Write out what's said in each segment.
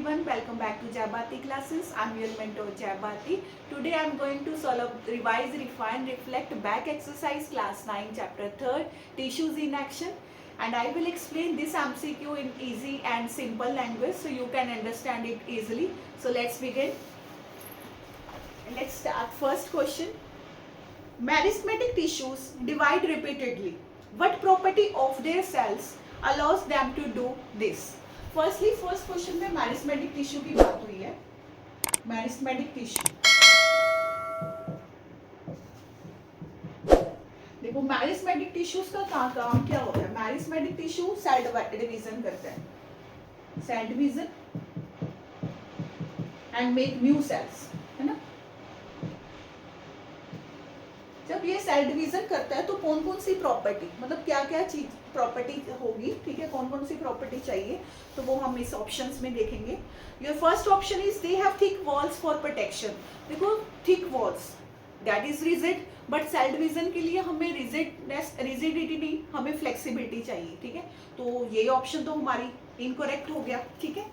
everyone, welcome back to Jabati classes. I'm your mentor Jabati. Today I'm going to solve revise, refine, reflect back exercise class 9 chapter 3 tissues in action, and I will explain this MCQ in easy and simple language so you can understand it easily. So let's begin. Let's start. First question. Meristematic tissues divide repeatedly. What property of their cells allows them to do this? Firstly first question में meristematic tissue की बात हुई है. Meristematic tissue, देखो meristematic tissues का काम क्या होता है. मैरिस्मेटिक टिश्यू सेल डिवीजन करता है, cell division and make new cells, है ना. जब ये सेल डिवीजन करता है तो कौन कौन सी प्रॉपर्टी, मतलब क्या क्या चीज प्रॉपर्टी होगी, ठीक है, कौन कौन सी प्रॉपर्टी चाहिए, तो वो हम इस ऑप्शंस में देखेंगे. Your first option is they have thick walls for protection. देखो thick walls that is rigid, but cell division के लिए हमें रिजिडिटी नहीं, हमें फ्लेक्सिबिलिटी चाहिए, ठीक है. तो ये ऑप्शन तो हमारी इनकरेक्ट हो गया, ठीक है.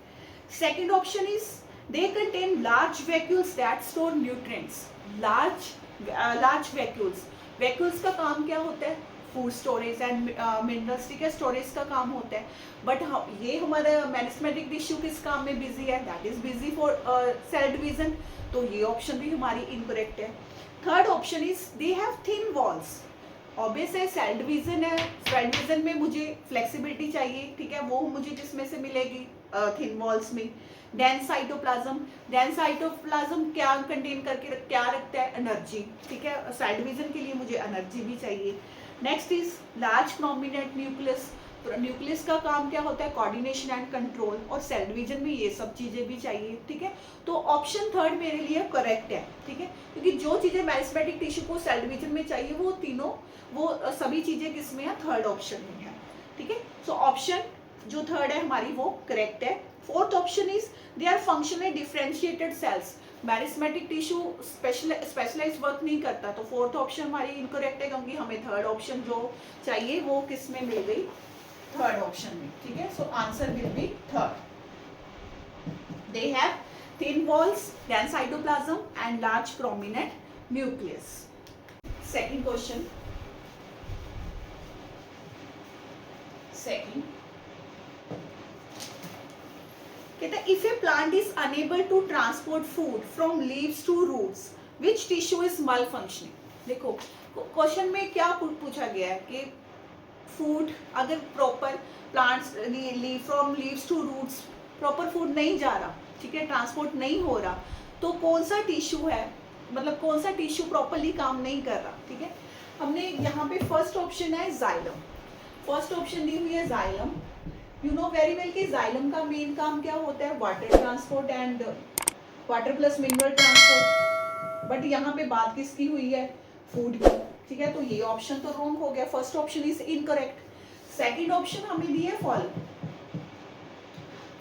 Second option is they contain large vacuoles that store nutrients. Large vacuoles का काम क्या होता है, फूड स्टोरेज एंड मिनरल्स, ठीक है, स्टोरेज का काम होता है. बट ये हमारा मैरिस्मेटिक टिश्यू किस काम में बिजी है, that is busy for sale division, तो ये ऑप्शन भी हमारी इनकरेक्ट है. Third option is they have thin walls. Obvious है, सेल डिवीजन है, सेल डिवीजन में मुझे फ्लेक्सिबिलिटी चाहिए, ठीक है, वो मुझे किसमें से मिलेगी, थिन वॉल्स में. डेंस साइटोप्लाज्म, डेंस साइटोप्लाज्म क्या कंटेन करके क्या रखता है, एनर्जी, ठीक है, सेल डिवीजन के लिए मुझे एनर्जी भी चाहिए. Next is large prominent nucleus. Nucleus का काम क्या होता है, कोऑर्डिनेशन एंड कंट्रोल, और सेल डिवीजन में ये सब चीजें भी चाहिए, ठीक है. तो ऑप्शन थर्ड मेरे लिए करेक्ट है, ठीक है, क्योंकि जो चीजें मैरिस्मेटिक टिश्यू को सेल डिवीजन में चाहिए वो तीनों, वो सभी चीजें किसमें है, थर्ड ऑप्शन में है, ठीक है. सो ऑप्शन जो थर्ड है हमारी वो करेक्ट है. Fourth option is they are functionally differentiated cells. Meristematic tissue specialise work नहीं करता, तो फोर्थ ऑप्शन हमारी इनकरेक्ट है, क्योंकि हमें थर्ड ऑप्शन जो चाहिए वो किस में मिल गई, थर्ड ऑप्शन में, ठीक है. So answer will be third. They have thin walls, dense cytoplasm and large prominent nucleus. Second question. Second कहता है if a plant is unable to transport food from leaves to roots which tissue is malfunctioning. देखो question में क्या पूछा गया है कि food अगर proper plants from leaves to roots proper food नहीं जा रहा, ठीक है, ट्रांसपोर्ट नहीं हो रहा, तो कौन सा टिश्यू है, मतलब कौन सा टिश्यू प्रॉपरली काम नहीं कर रहा, ठीक है. हमने यहाँ पे फर्स्ट ऑप्शन है जाइलम. फर्स्ट ऑप्शन दी हुई है xylem. You know very well कि जाइलम का मेन काम क्या होता है, water transport and water plus mineral transport, but यहाँ पे बात किसकी हुई है, फूड की, ठीक है. तो ये ऑप्शन तो रॉन्ग हो गया, first option is incorrect. Second option हमें दी है फॉलम.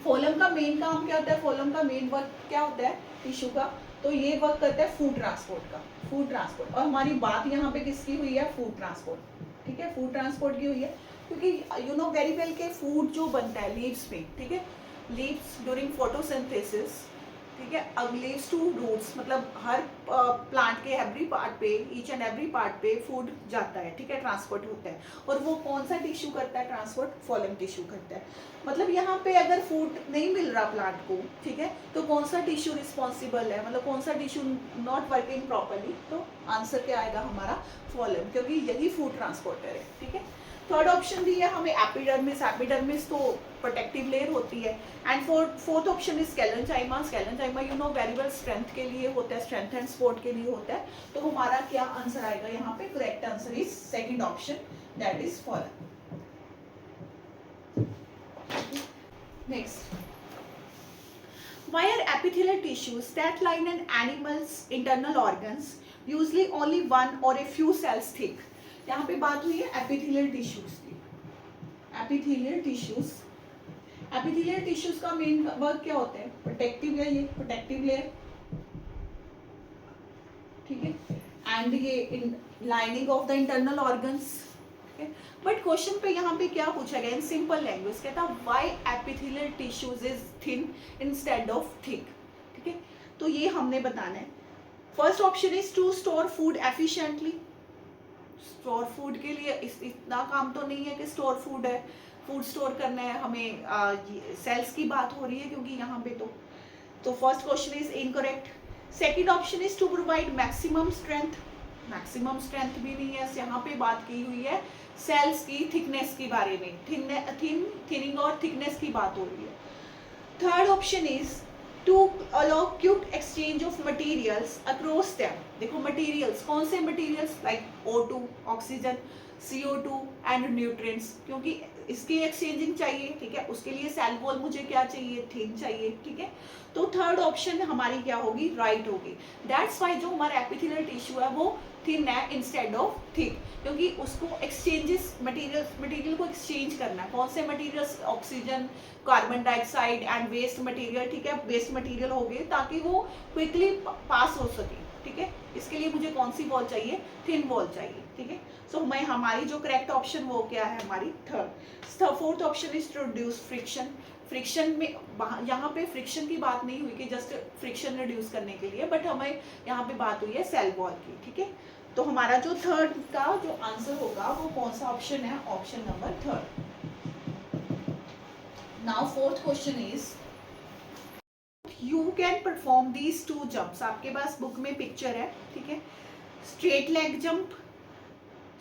फॉलम का मेन काम क्या होता है, फॉलम का मेन वर्क क्या होता है टिश्यू का, तो ये वर्क करता है फूड ट्रांसपोर्ट का, फूड ट्रांसपोर्ट. और हमारी बात यहाँ पे किसकी हुई है, फूड ट्रांसपोर्ट, ठीक है, फूड ट्रांसपोर्ट की हुई है, क्योंकि यू नो वेरी वेल के फूड जो बनता है लीव्स में, ठीक है, लीव्स ड्यूरिंग फोटोसिंथेसिस, ठीक है, अब लीव्स टू रूट्स, मतलब हर प्लांट के एवरी पार्ट पे, ईच एंड एवरी पार्ट पे फूड जाता है, ठीक है, ट्रांसपोर्ट होता है, और वो कौन सा टिश्यू करता है ट्रांसपोर्ट, फॉलम टिश्यू करता है. मतलब यहाँ पे अगर फूड नहीं मिल रहा प्लांट को, ठीक है, तो कौन सा टिश्यू रिस्पॉन्सिबल है, मतलब कौन सा टिश्यू नॉट वर्किंग प्रॉपरली, तो आंसर क्या आएगा हमारा, फॉलम, क्योंकि यही फूड ट्रांसपोर्टर है, ठीक है. थर्ड ऑप्शन दी है हमें एपिडर्मिस. एपिडर्मिस तो प्रोटेक्टिव लेयर होती है. And fourth option is sclerenchyma. Sclerenchyma you know very well strength के लिए होता है, स्ट्रेंथ एंड सपोर्ट के लिए होता है. तो हमारा क्या आंसर आएगा यहाँ पे, correct answer is second option, that is phellem. Next, why are epithelial tissues that line an animal's internal organs usually only one or a few cells thick. यहाँ पे बात हुई है एपिथेलियल टिश्यूज की. एपिथेलियल टिश्यूज, एपिथेलियल टिश्यूज का main work क्या होता है, प्रोटेक्टिव लेयर, ये प्रोटेक्टिव लेयर, ठीक है, एंड ये lining of the internal organs, है। बट क्वेश्चन पे यहाँ पे क्या पूछा गया इन सिंपल लैंग्वेज, कहता why epithelial tissues is thin instead of thick, ठीक है। तो ये हमने बताना है। First option is to store food efficiently. Store food के लिए इतना काम तो नहीं है कि स्टोर फूड है, फूड स्टोर करना है हमें, सेल्स की बात हो रही है क्योंकि यहाँ पे तो first question is incorrect. Second option is to provide maximum strength, maximum strength भी नहीं है, यहाँ पे बात की हुई है सेल्स की थिकनेस के बारे में, थिनिंग और थिकनेस की बात हो रही है। Third option is to allow quick exchange of materials across them. देखो मटेरियल्स कौन से materials, like O2 oxygen, CO2 and nutrients, क्योंकि इसकी एक्सचेंजिंग चाहिए, ठीक है। उसके लिए सेल वॉल मुझे क्या चाहिए, थिन चाहिए, ठीक है। तो थर्ड ऑप्शन हमारी क्या होगी, राइट होगी। दैट्स वाई जो हमारा एपिथेलियल टिश्यू है वो थिन है इंस्टेड ऑफ थिक, क्योंकि उसको एक्सचेंजेस मटेरियल को एक्सचेंज करना है। कौन से materials, oxygen, carbon dioxide and waste material, ठीक है, वेस्ट मटेरियल हो गए, ताकि वो क्विकली पास हो सके, ठीक है। इसके लिए मुझे कौन सी वॉल चाहिए, थिन वॉल चाहिए, ठीक है। सो मैं हमारी जो करेक्ट ऑप्शन वो क्या है, हमारी third. Fourth option is to reduce friction. Friction में यहाँ पे फ्रिक्शन की बात नहीं हुई कि जस्ट फ्रिक्शन रिड्यूस करने के लिए, बट हमें यहाँ पे बात हुई है सेल वॉल की, ठीक है। तो हमारा जो थर्ड का जो आंसर होगा वो कौन सा ऑप्शन है, option number third. Now fourth question is you can perform these two jumps. आपके पास बुक में पिक्चर है, ठीक है। Straight leg jump,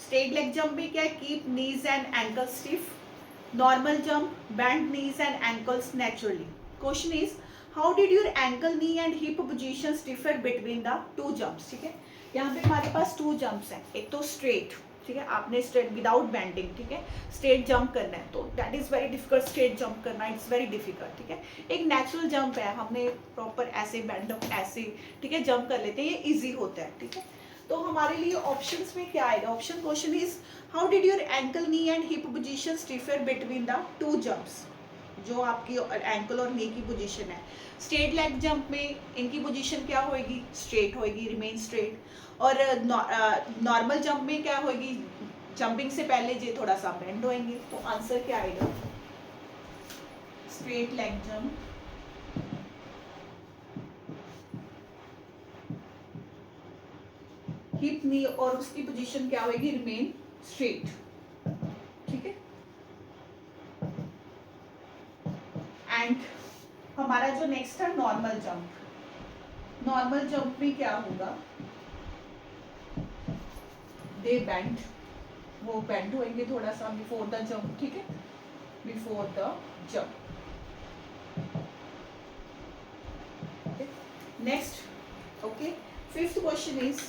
straight leg jump में क्या है, keep knees and ankle stiff. Normal jump, bend knees and ankles naturally. Question is how did your ankle, knee and hip positions differ between the two jumps, ठीक है। यहाँ पे हमारे पास to jumps हैं, एक तो स्ट्रेट, ठीक है, आपने स्ट्रेट विदाउट बेंडिंग, ठीक है, स्ट्रेट जंप करना है, तो that is very difficult, straight jump करना इट्स वेरी डिफिकल्ट, ठीक है। एक नेचुरल जंप है, हमने प्रॉपर ऐसे बेंड ऐसे, ठीक है, जंप कर लेते हैं, ये इजी होता है, ठीक है। तो हमारे लिए ऑप्शंस में क्या आएगा, option question is how did your ankle, knee and hip positions differ between the two jumps. जो आपकी एंकल और नी की पोजीशन है, स्ट्रेट लेग जंप में इनकी पोजीशन क्या होगी, स्ट्रेट होगी, रिमेन स्ट्रेट। और नॉर्मल जंप में क्या होगी, जंपिंग से पहले ये थोड़ा सा बेंड होएंगे। तो आंसर क्या आएगा, स्ट्रेट लेग जंप, हिप नी और उसकी पोजीशन क्या होगी, रिमेन स्ट्रेट, ठीक है। एंड हमारा जो नेक्स्ट है नॉर्मल जंप, नॉर्मल जंप में क्या होगा, दे बेंड, वो बेंड होएंगे थोड़ा सा बिफोर द जंप, ठीक है, before the jump. Next, okay, fifth question is,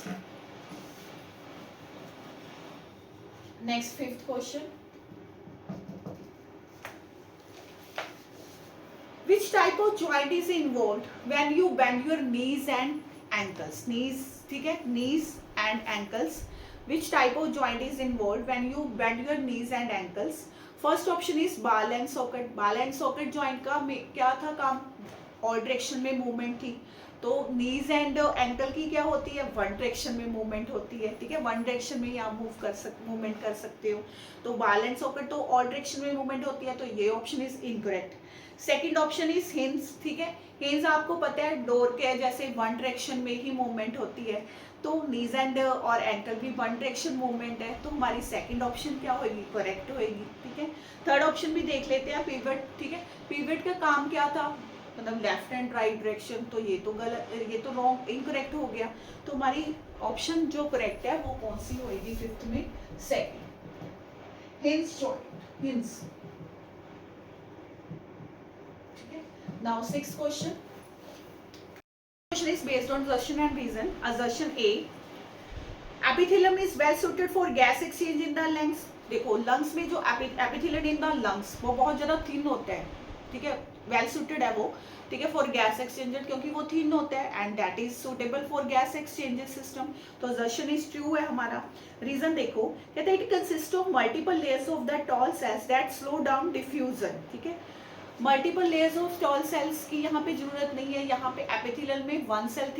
next fifth question, which type of joint is involved when you bend your knees and ankles, knees, ठीक है, knees and ankles, which type of joint is involved when you bend your knees and ankles। First option is ball and socket। ball and socket joint का क्या था काम, all direction में movement थी, तो knees and ankle की क्या होती है, वन डायरेक्शन में मूवमेंट होती है, ठीक है, वन डायरेक्शन में आप मूवमेंट कर सकते हो। तो बॉल एंड सॉकेट तो ऑल डायरेक्शन में मूवमेंट होती है, तो ये option is incorrect. Second option is hinge, ठीक है, हिंज आपको पता है डोर के जैसे वन डायरेक्शन में ही मूवमेंट होती है, तो नीज एंड और एंकल भी वन डायरेक्शन मूवमेंट है, तो हमारी सेकंड ऑप्शन क्या होगी, करेक्ट होगी, ठीक है। थर्ड ऑप्शन भी देख लेते हैं, पिवट, ठीक है, पिवट का काम क्या था, मतलब लेफ्ट एंड राइट डायरेक्शन, तो ये तो गलत, ये तो रॉन्ग, इनकरेक्ट हो गया। तो हमारी ऑप्शन जो करेक्ट है वो कौन सी होगी फिफ्थ में, सेकंड, हिंज जॉइंट, हिंज, ठीक है। Now sixth question, question is based on assertion and reason। assertion A, epithelium is well suited for gas exchange in the lungs। देखो लंग्स में जो epithelium in the lungs वो बहुत ज़्यादा thin होता है, ठीक है, वेल सुटेड है वो, ठीक है, फॉर गैस एक्सचेंजर, क्योंकि वो थिन होता है and that is suitable for gas exchanger system. तो assertion इज ट्रू है हमारा। रीजन देखो, कहते हैं it consist of multiple layers of the tall cells that slow down diffusion, ठीक है, multiple layers of tall cells की यहाँ पे जरूरत नहीं है, यहाँ पे एपिथेलियम में वन सेल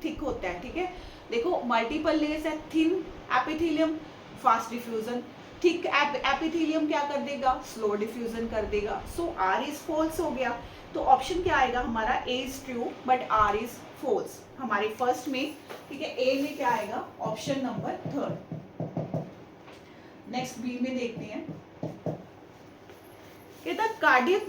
थिक होता है, ठीक है। देखो मल्टीपल लेयर्स है, thin epithelium, fast diffusion, thick epithelium क्या कर देगा, स्लो डिफ्यूजन कर देगा। सो आर इज फॉल्स हो गया। तो ऑप्शन क्या आएगा हमारा, A is true but R is false हमारे फर्स्ट में, ठीक है। ए में क्या आएगा, option number third. Next B में देखते हैं, कहता cardiac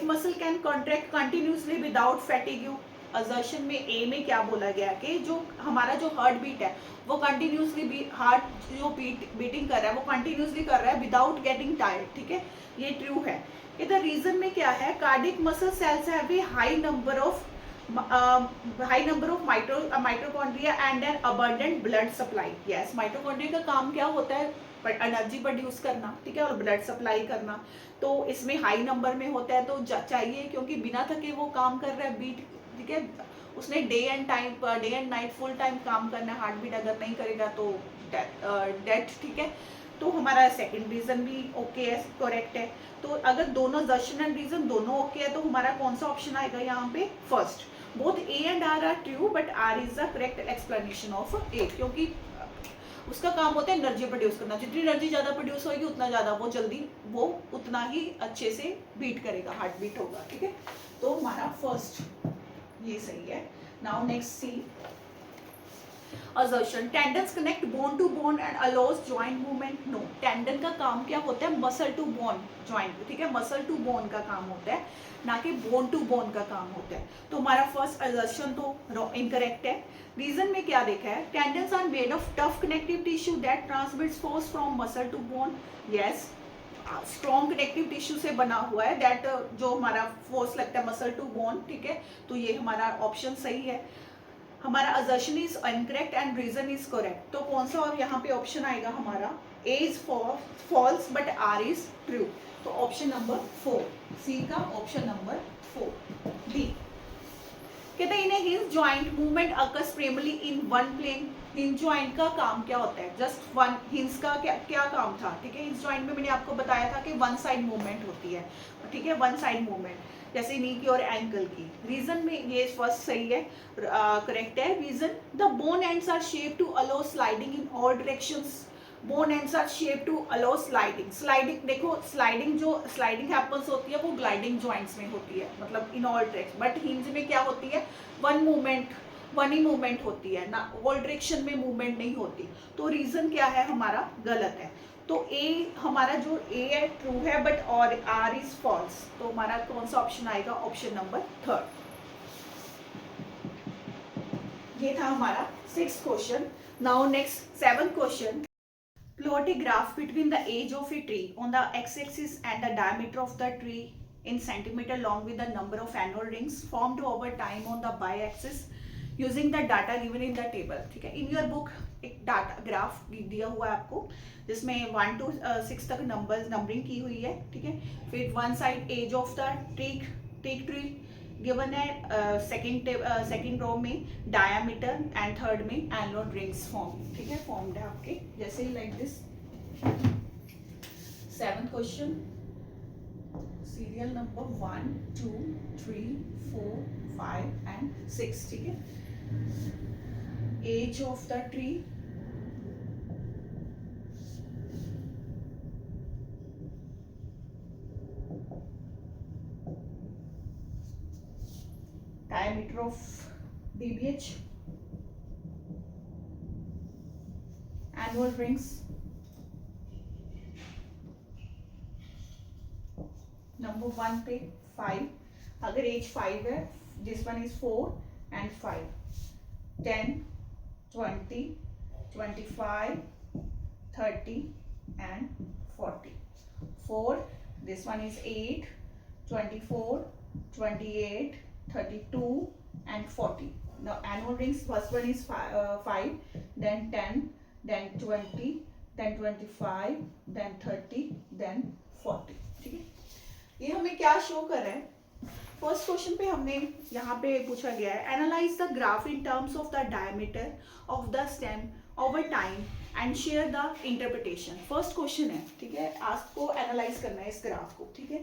muscle can contract continuously without fatigue. Assertion में ए में क्या बोला गया कि जो हमारा जो हार्ट बीट है वो कंटिन्यूसली हार्ट जो बीटिंग कर रहा है वो कंटिन्यूसली कर रहा है विदाउट गेटिंग टायर्ड, ठीक है, ये ट्रू है। इधर रीजन में क्या है, cardiac muscle cells have a high number of mitochondria and an abundant blood supply. Yes, mitochondria का काम क्या होता है, एनर्जी प्रोड्यूस करना, ठीक है, और ब्लड सप्लाई करना। तो इसमें हाई नंबर में होता है तो चाहिए, क्योंकि बिना थके वो काम कर रहा है बीट, ठीक है। उसने day and night full time काम करना है, हार्ट बीट अगर नहीं करेगा तो डेथ, ठीक है। तो हमारा सेकंड रीजन भी ओके है, करेक्ट है। तो अगर दोनों दर्शन एंड रीजन दोनों ओके है तो हमारा कौन सा ऑप्शन आएगा यहाँ पे, first. Both A and R are true but R is the correct explanation of A, क्योंकि उसका काम होता है एनर्जी प्रोड्यूस करना। जितनी एनर्जी ज्यादा प्रोड्यूस होगी उतना ज्यादा वो जल्दी वो उतना ही अच्छे से बीट करेगा, हार्ट बीट होगा, ठीक है। तो हमारा फर्स्ट ये सही है। Now next C, assertion tendons connect bone to bone and allows joint movement। no, tendon का काम क्या होता है, मसल टू बोन जॉइंट, ठीक है, मसल टू बोन का काम होता है, ना कि बोन टू बोन का काम होता है। तो हमारा फर्स्ट assertion तो इनकरेक्ट है। रीजन में क्या देखा है, tendons are made of tough connective tissue that transmits force from muscle to bone. Yes, strong connective tissue से बना हुआ है दैट जो हमारा फोर्स लगता है मसल टू बोन, ठीक है। तो ये हमारा ऑप्शन सही है। हमारा assertion is incorrect and reason is correct. तो कौन सा और यहाँ पे ऑप्शन आएगा हमारा, A is false but R is true. तो ऑप्शन नंबर 4 सी का ऑप्शन नंबर 4। डी कहते हैं in hinge joint movement occurs primary in one plane. Hinge joint का काम क्या होता है, जस्ट वन, हिंज का क्या काम था, ठीक है। हिंज जॉइंट में मैंने आपको बताया था कि वन साइड मूवमेंट होती है, ठीक है, वन साइड मूवमेंट, जैसे नी की और एंकल की। रीजन में ये फर्स्ट सही है, करेक्ट है। Reason the bone ends are shape to allow sliding in all directions. Bone ends are shape to allow sliding. Sliding देखो, स्लाइडिंग जो स्लाइडिंग हैपन्स होती है वो ग्लाइडिंग जॉइंट्स में होती है, मतलब in all direction. But hinge में क्या होती है, वन ही मूवमेंट होती है ना, ऑल डायरेक्शन में मूवमेंट नहीं होती। तो रीजन क्या है हमारा, गलत है। तो ए हमारा जो ए है ट्रू है बट और आर इज फॉल्स। तो हमारा कौन सा ऑप्शन आएगा, ऑप्शन नंबर 3। ये था हमारा 6th question. Now next 7th question, plot a graph between the age of a tree on the x-axis and the diameter of the tree in centimeter along with the number of annual rings formed over time on the y-axis using the data given in the table। ठीक है, in your book एक data graph दिया हुआ है आपको, जिसमें 1 to 6 तक numbering की हुई है, ठीक है। फिर one side age of the teak tree given है, सेकंड रो में डायामीटर एंड थर्ड में एनुअल रिंग्स फॉर्म, ठीक है, फॉर्म्ड है आपके जैसे ही like this. 7th question, serial number 1 2 3 4 5 and 6, ठीक है। Age of the tree, diameter of DBH, annual rings, number 1 पे 5, अगर एज 5 है, this one is 4 and 5, 10 20 25 30 and 40, 4, this one is 8 24 28 32 and 40. Now annual rings, first one is 5, then 10, then 20, then 25, then 30, then 40, ठीक है। ये हमें क्या show कर रहा है, फर्स्ट क्वेश्चन पे हमने यहाँ पे पूछा गया है, analyse the graph in terms of the diameter of the stem over time and share the interpretation. First question है, ठीक है, आपको एनालाइज करना है इस ग्राफ को, ठीक है।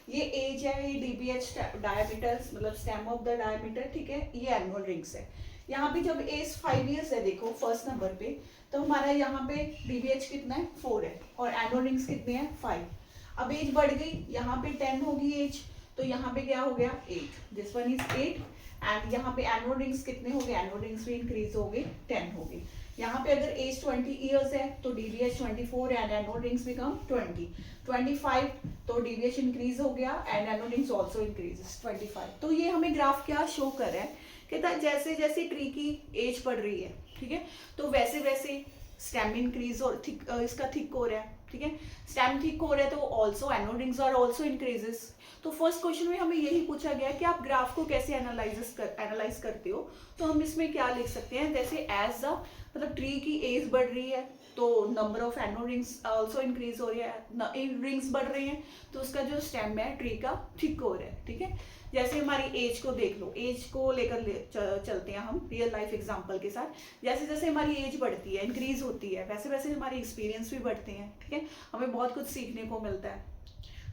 ये एज है, ये डीबीएच डायमीटर मतलब स्टेम ऑफ द डायमीटर, ठीक है, ये एनुअल रिंग्स है। यहाँ पे जब एज 5 ईयर्स है, देखो फर्स्ट नंबर पे, तो हमारा यहाँ पे डीबीएच कितना है 4 है, और एनुअल रिंग्स कितने हैं 5। अब एज बढ़ गई, यहाँ पे 10 होगी एज, तो यहाँ पे क्या हो गया 8, दिस वन इज 8। एंड यहाँ पे एनुअल रिंग्स कितने हो गए, एनुअल रिंग्स भी इंक्रीज हो गए 10 हो गए। यहाँ पे अगर एज 20 ईयर्स है तो DBH 24 and annual rings become 20। 25 तो डीबीएच इंक्रीज हो गया and annual rings also increases 25। तो ये हमें ग्राफ क्या शो कर रहा है, कहता है जैसे जैसे ट्री की एज बढ़ रही है, ठीक है, तो वैसे वैसे स्टेम इंक्रीज और थिक, इसका थिक हो रहा है, ठीक है, स्टेम थिक हो रहा है, तो also annual rings are also increases. तो फर्स्ट क्वेश्चन में हमें यही पूछा गया कि आप ग्राफ को कैसे एनालाइज करते हो। तो हम इसमें क्या लिख सकते हैं, जैसे एज द मतलब ट्री की एज बढ़ रही है तो number of annual rings also increase हो रही है, रिंग्स बढ़ रही हैं तो उसका जो स्टेम है ट्री का थिक हो रहा है, ठीक है। जैसे हमारी एज को देख लो, एज को लेकर चलते हैं हम रियल लाइफ एग्जांपल के साथ। जैसे जैसे हमारी एज बढ़ती है, इंक्रीज होती है, वैसे वैसे हमारे एक्सपीरियंस भी बढ़ते हैं, ठीक है, हमें बहुत कुछ सीखने को मिलता है,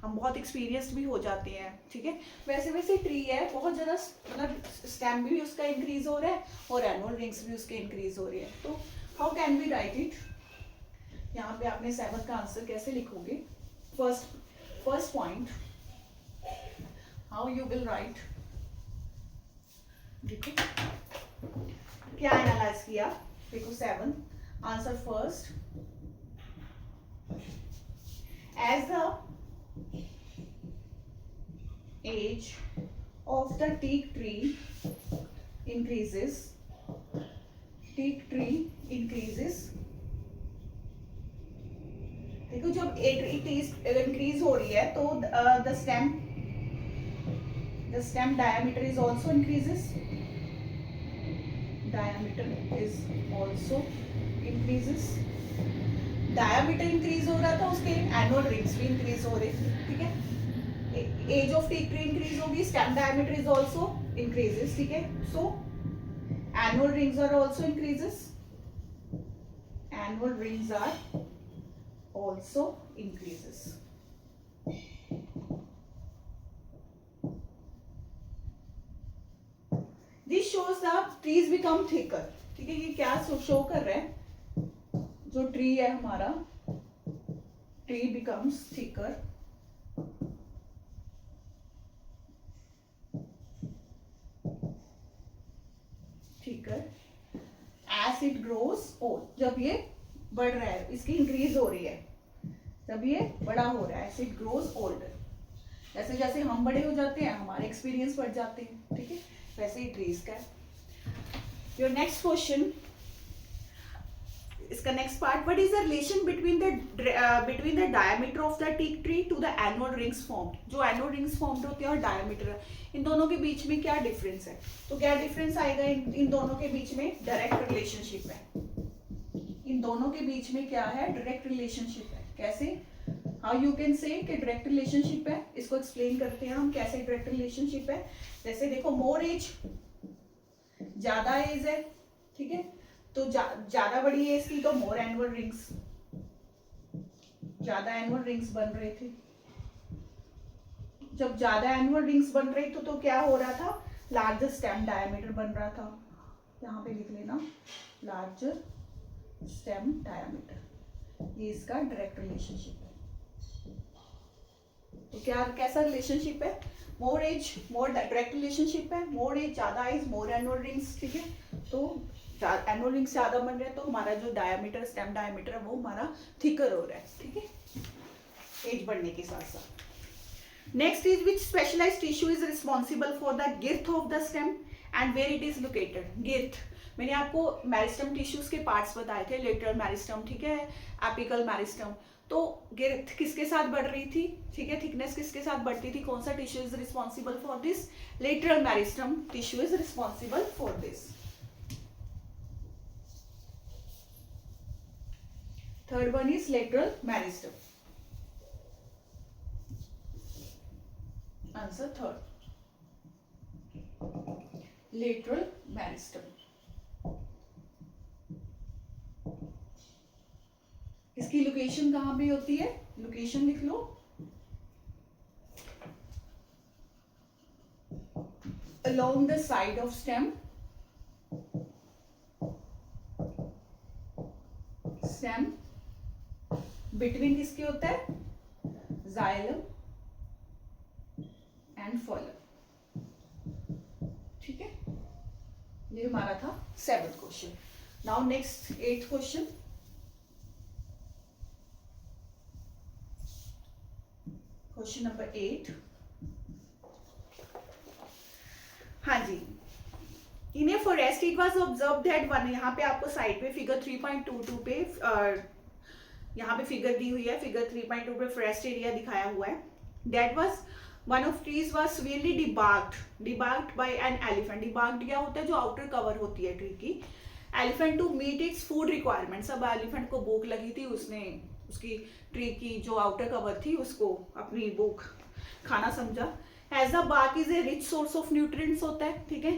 हम बहुत एक्सपीरियंस्ड भी हो जाते हैं, ठीक है। वैसे वैसे ट्री है बहुत ज़्यादा, मतलब स्टेम भी उसका इंक्रीज हो रहा है और एनुअल रिंग्स भी उसके इंक्रीज हो रही है। तो how can we write it, यहाँ पे आपने 7 का आंसर कैसे लिखोगे। First point, how you will write, देखो क्या एनालाइज किया, देखो 7 answer first, as the age of the teak tree increases, देखो जब इंक्रीज हो रही है तो the stem diameter is also increases, diameter increase हो रहा था, उसके एनुअल रिंग्स भी इंक्रीज हो रहे थे, ठीक है। Age of teak tree increase होगी, stem diameter is also increases, ठीक है। So annual rings are also increases, annual rings are also increases. This shows the trees become thicker, ठीक है। ये क्या शो कर रहा है, जो ट्री है हमारा, tree becomes thicker, as it grows old, जब ये बढ़ रहा है, इसकी इंक्रीज हो रही है, जब ये बड़ा हो रहा है, एज इट ग्रोस ओल्डर, जैसे जैसे हम बड़े हो जाते हैं हमारे एक्सपीरियंस बढ़ जाते हैं, ठीक है, वैसे ही ट्रीज का। योर नेक्स्ट क्वेश्चन, इसका next part, what is the relation between the diameter of the teak tree to the annual rings formed. जो एनुअल रिंग्स फॉर्म्ड होते हैं और डायमीटर, इन दोनों के बीच में क्या डिफरेंस है। तो क्या डिफरेंस आएगा, इन दोनों के बीच में डायरेक्ट रिलेशनशिप है, इन दोनों के बीच में क्या है, डायरेक्ट रिलेशनशिप है। कैसे, हाउ यू कैन से कि डायरेक्ट रिलेशनशिप है, इसको एक्सप्लेन करते हैं हम कैसे डायरेक्ट रिलेशनशिप है। जैसे देखो मोर एज, ज्यादा एज है, ठीक है, तो ज्यादा बड़ी एज थी तो मोर एनुअल रिंग्स, ज्यादा एनुअल रिंग्स बन रहे थे। जब ज्यादा एनुअल रिंग्स बन रही तो क्या हो रहा था, लार्जर स्टेम डायमीटर बन रहा था, यहाँ पे लिख लेना लार्जर स्टेम डायमीटर, ये इसका डायरेक्ट रिलेशनशिप है। तो क्या कैसा रिलेशनशिप है, मोर एज मोर डायरेक्ट रिलेशनशिप है, मोर एज ज्यादा एज मोर एनुअल रिंग्स, ठीक है। तो एनुअल रिंग्स ज्यादा बन रहे हैं तो हमारा जो डायमीटर स्टेम डायमीटर है वो हमारा थिकर हो रहा है, ठीक है, एज बढ़ने के साथ साथ। Next is which specialised tissue is responsible for the girth of the stem and where it is located. Girth, मैंने आपको मेरिस्टम टिश्यूज के पार्ट्स बताए थे, लेटरल मेरिस्टम, ठीक है, एपिकल मेरिस्टम। तो गिर्थ किसके साथ बढ़ रही थी, ठीक है, थिकनेस किसके साथ बढ़ती थी, कौन सा tissue is responsible for this, lateral meristem tissue is responsible for this. Third one is lateral meristem, answer third, lateral meristem. इसकी लोकेशन कहां पे होती है, लोकेशन लिख लो, along the side of stem, stem between किसके होता है, जाइलम एंड फॉलम, ठीक है। ये हमारा था 7th question. Now next 8th question. Question number 8। हाँ जी, in a forest it was observe that one, यहाँ पे आपको साइड पे फिगर 3.22 पे यहाँ पे फिगर दी हुई है, फिगर 3.2 पे फॉरेस्ट एरिया दिखाया हुआ है। That was one of trees was severely debarked by an elephant. Debarked क्या होता है, जो आउटर कवर होती है ट्री की। Elephant to meet its food requirements, अब एलिफेंट को भूख लगी थी, उसने उसकी ट्री की जो आउटर कवर थी उसको अपनी भूख खाना समझा। As the bark is a rich source of nutrients होता है, ठीक है।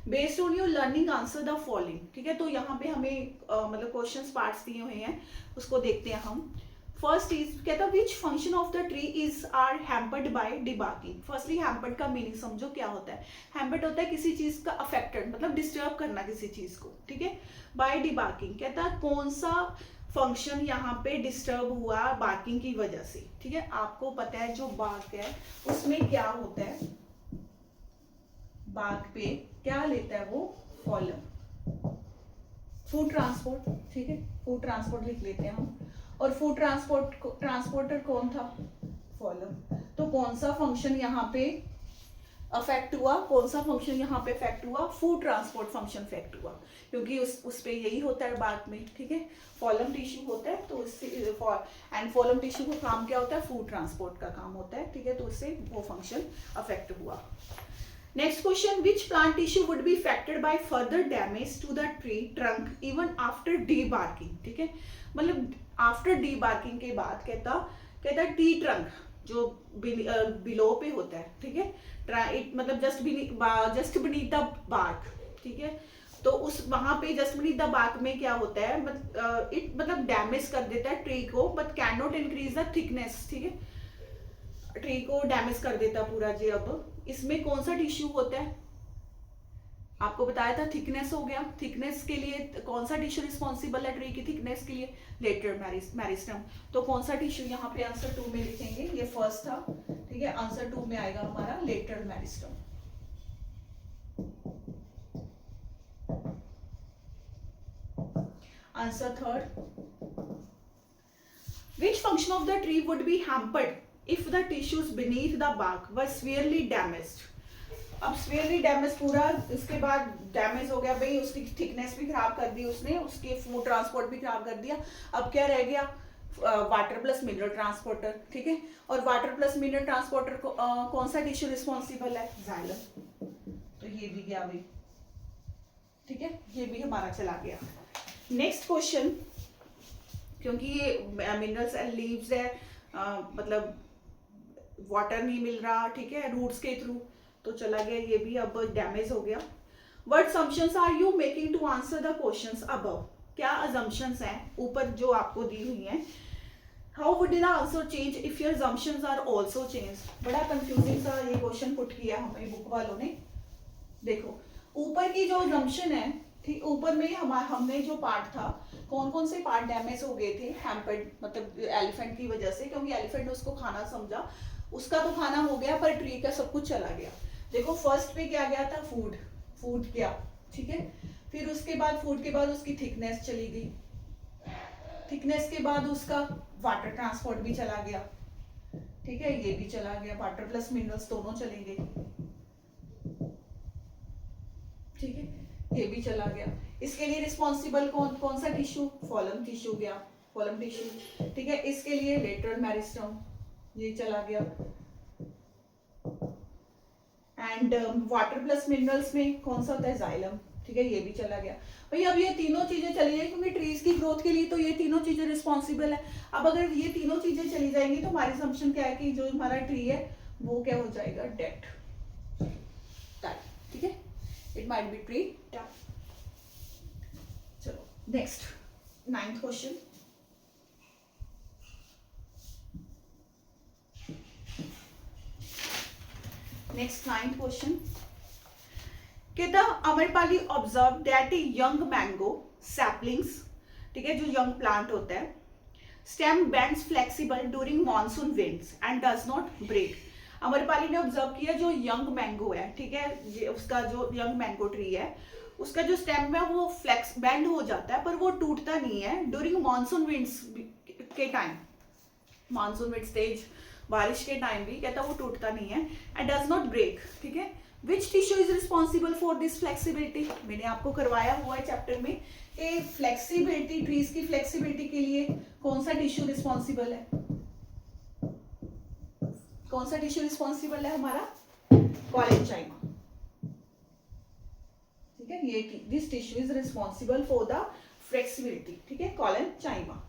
Based on your learning answer the following, ठीक है। तो यहाँ पे हमें मतलब क्वेश्चंस पार्ट्स दिए हुए हैं, उसको देखते हैं हम। फर्स्ट इज कहता है which function of the tree is are hampered by debarking. Firstly hampered का मीनिंग समझो क्या होता है। हैम्पर्ड होता है किसी चीज का अफेक्टेड, मतलब डिस्टर्ब करना किसी चीज को, ठीक है। बाय डिबार्किंग कहता है कौन सा फंक्शन यहाँ पे डिस्टर्ब हुआ बार्किंग की वजह से, ठीक है। आपको पता है जो बार्क है उसमें क्या होता है, बार्क पे क्या लेता है वो, फॉलम, फूड ट्रांसपोर्ट, ठीक है। फूड ट्रांसपोर्ट लिख लेते हैं हम, और फूड ट्रांसपोर्टर कौन था, फॉलम। तो कौन सा फंक्शन यहाँ पे अफेक्ट हुआ, कौन सा फंक्शन यहाँ पे अफेक्ट हुआ, फूड ट्रांसपोर्ट फंक्शन अफेक्ट हुआ, क्योंकि उस पे यही होता है बार्क में, ठीक है। फॉलम टिश्यू होता है, तो उससे एंड फॉलम टिश्यू का काम क्या होता है, फूड ट्रांसपोर्ट का काम होता है, ठीक है। तो उससे वो फंक्शन अफेक्ट हुआ। Next question, which plant tissue would be affected by further damage to the tree trunk even after debarking, ठीक है। मतलब आफ्टर डीबार्किंग के बाद कहता ट्री ट्रंक जो बिलो पे होता है, ठीक है। मतलब जस्ट बीनीथ द बार्क, ठीक है। तो उस वहां पे जस्ट बीनीथ द बार्क में क्या होता है, इट मतलब डैमेज कर देता है ट्री को, but can not increase the thickness, ठीक है। ट्री को डैमेज कर देता पूरा जी। अब इसमें कौन सा टिश्यू होता है, आपको बताया था थिकनेस हो गया। थिकनेस के लिए कौन सा टिश्यू रिस्पॉन्सिबल है ट्री की थिकनेस के लिए, लेटरल मेरिस्टम। तो कौन सा टिश्यू यहाँ पे आंसर 2 में लिखेंगे, ये फर्स्ट था, ठीक है। आंसर 2 में आएगा हमारा lateral meristem. Answer third, which function of the tree would be hampered if the tissues beneath the bark were severely damaged। अब severely damaged पूरा, इसके बाद डैमेज हो गया भाई, उसकी थिकनेस भी खराब कर दी उसने, उसके फूड ट्रांसपोर्ट भी खराब कर दिया। अब क्या रह गया, वाटर प्लस मिनरल ट्रांसपोर्टर, ठीक है। और वाटर प्लस मिनरल ट्रांसपोर्टर को कौन सा टिश्यू रिस्पॉन्सिबल है, जाइलम। तो ये भी गया भाई, ठीक है, ये भी हमारा चला गया। नेक्स्ट क्वेश्चन, क्योंकि ये मिनरल्स एंड लीव्स है, मतलब वाटर नहीं मिल रहा, ठीक है, रूट्स के थ्रू, तो चला गया ये भी, अब डैमेज हो गया। What assumptions are you making to answer the questions above. क्या असम्पशंस हैं ऊपर जो आपको दी हुई हैं। How would the answer change if your assumptions are also change. बड़ा कंफ्यूजिंग सा ये क्वेश्चन पुट किया हमें बुक वालों ने। देखो ऊपर की जो असम्पशन है, ठीक, ऊपर में हमने जो पार्ट था, कौन कौन से पार्ट डैमेज हो गए थे, हैम्पर्ड, मतलब एलिफेंट की वजह से, क्योंकि एलिफेंट ने उसको खाना समझा, उसका तो खाना हो गया पर ट्री का सब कुछ चला गया। देखो फर्स्ट पे क्या गया था, फूड गया, ठीक है। फिर उसके बाद फूड के बाद उसकी थिकनेस चली गई, थिकनेस के बाद उसका वाटर ट्रांसपोर्ट भी चला गया, ठीक है, ये भी चला गया, वाटर प्लस मिनरल्स दोनों चले गए, ठीक है, ये भी चला गया। इसके लिए रिस्पॉन्सिबल कौन सा टिश्यू, फॉलम टिश्यू गया, फॉलम टिश्यू, ठीक है। इसके लिए लेटरल मेरिस्टम, ये चला गया। एंड वाटर प्लस मिनरल्स में कौन सा होता है, जाइलम, ठीक है, ये भी चला गया। भाई अब ये तीनों चीजें चली जाएंगी, क्योंकि ट्रीज की ग्रोथ के लिए तो ये तीनों चीजें रिस्पॉन्सिबल है। अब अगर ये तीनों चीजें चली जाएंगी तो हमारी असम्पशन क्या है कि जो हमारा ट्री है वो क्या हो जाएगा, डेड, ठीक है, it might be tree dead. चलो next 9th question. Next 9th question. Keda Amarpali observed that a young mango saplings ठीक है, जो यंग प्लांट होता है। Stem bends flexible during monsoon winds and does not break. Amrapali ने observe किया जो young mango है, ठीक है, उसका जो यंग मैंगो ट्री है, उसका जो स्टेम है वो फ्लेक्स बेंड हो जाता है पर वो टूटता नहीं है ड्यूरिंग मानसून विंड्स के टाइम। मानसून विंड्स तेज बारिश के टाइम भी कहता वो टूटता नहीं है एंड डज नॉट ब्रेक, ठीक है। Which tissue is responsible for this flexibility, मैंने आपको करवाया हुआ है चैप्टर में कि फ्लेक्सिबिलिटी, ट्रीज की फ्लेक्सिबिलिटी के लिए कौन सा टिश्यू रिस्पॉन्सिबल है, कौन सा टिश्यू रिस्पॉन्सिबल है हमारा, कॉलेंचाइमा, ठीक है। ये this tissue is responsible for the flexibility, ठीक है, कॉलेंचाइमा।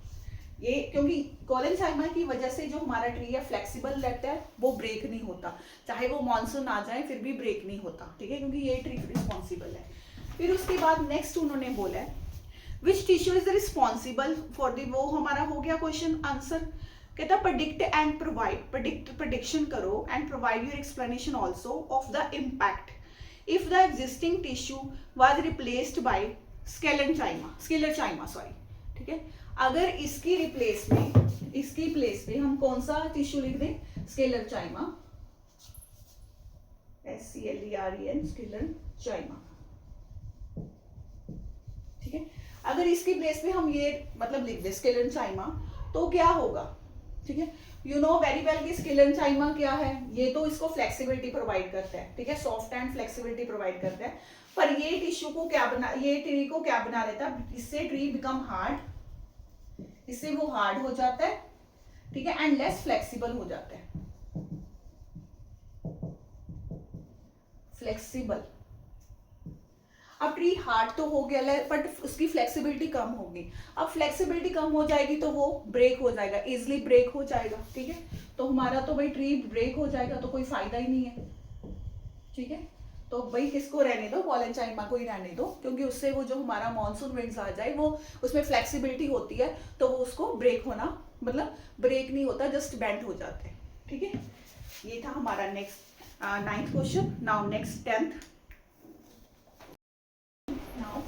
ये क्योंकि कॉलेंचाइमा की वजह से जो हमारा ट्री है फ्लेक्सिबल रहता है, वो ब्रेक नहीं होता, चाहे वो मानसून आ जाए फिर भी ब्रेक नहीं होता, ठीक है, क्योंकि ये ट्री रिस्पॉन्सिबल है। फिर उसके बाद नेक्स्ट उन्होंने बोला है which tissue is responsible for the, वो हमारा हो गया क्वेश्चन आंसर। कहता प्रेडिक्ट एंड प्रोवाइड, प्रेडिक्शन करो and provide your explanation also of the impact if the existing tissue was replaced by sclerenchyma, sorry, ठीक है। अगर इसकी रिप्लेस में, इसकी प्लेस में हम कौन सा टिश्यू लिख दें, स्केलेंचाइमा, SCLEREN, स्केलेंचाइमा, ठीक है। अगर इसकी प्लेस में हम ये मतलब लिख दें स्केलेंचाइमा तो क्या होगा, ठीक है। यू नो वेरी वेल कि स्केलेंचाइमा क्या है, ये तो इसको फ्लेक्सिबिलिटी प्रोवाइड करता है, ठीक है, सॉफ्ट एंड फ्लेक्सिबिलिटी प्रोवाइड करता है, पर ये टिश्यू को क्या बना, ये ट्री को क्या बना देता है, इससे ट्री बिकम हार्ड, इससे वो हार्ड हो जाता है, ठीक है, एंड लेस फ्लेक्सिबल हो जाता है, फ्लेक्सिबल। अब ट्री हार्ड तो हो गया है बट उसकी फ्लेक्सिबिलिटी कम होगी, अब फ्लेक्सिबिलिटी कम हो जाएगी तो वो ब्रेक हो जाएगा, इजिली ब्रेक हो जाएगा, ठीक है। तो हमारा तो भाई ट्री ब्रेक हो जाएगा तो कोई फायदा ही नहीं है, ठीक है। तो भाई किसको रहने दो, कॉलेंचाइमा को ही रहने दो, क्योंकि उससे वो जो हमारा मानसून विंड्स आ जाए वो उसमें फ्लेक्सिबिलिटी होती है तो वो उसको ब्रेक होना, मतलब ब्रेक नहीं होता, जस्ट बेंड हो जाते हैं, ठीक है। ये था हमारा next 9th question. Now next 10th। Now,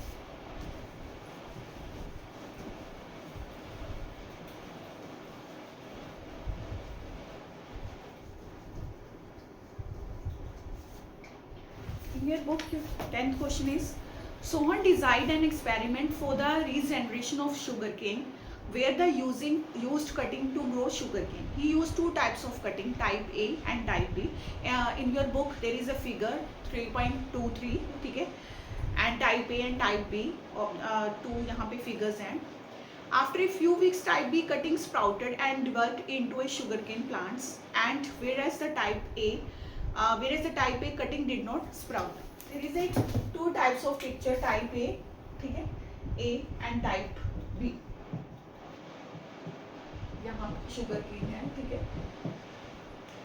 in your book, your 10th question is, Sohan designed an experiment for the regeneration of sugarcane, where the used cutting to grow sugarcane. He used two types of cutting, type A and type B. In your book, there is a figure 3.23, ठीक है, and type A and type B, two यहाँ पे figures हैं। After a few weeks, type B cutting sprouted and developed into a sugarcane plants, and whereas the type A cutting did not sprout. There is a two types of picture, type A, ठीक है, A and type B। यहाँ sugarcane है, ठीक है।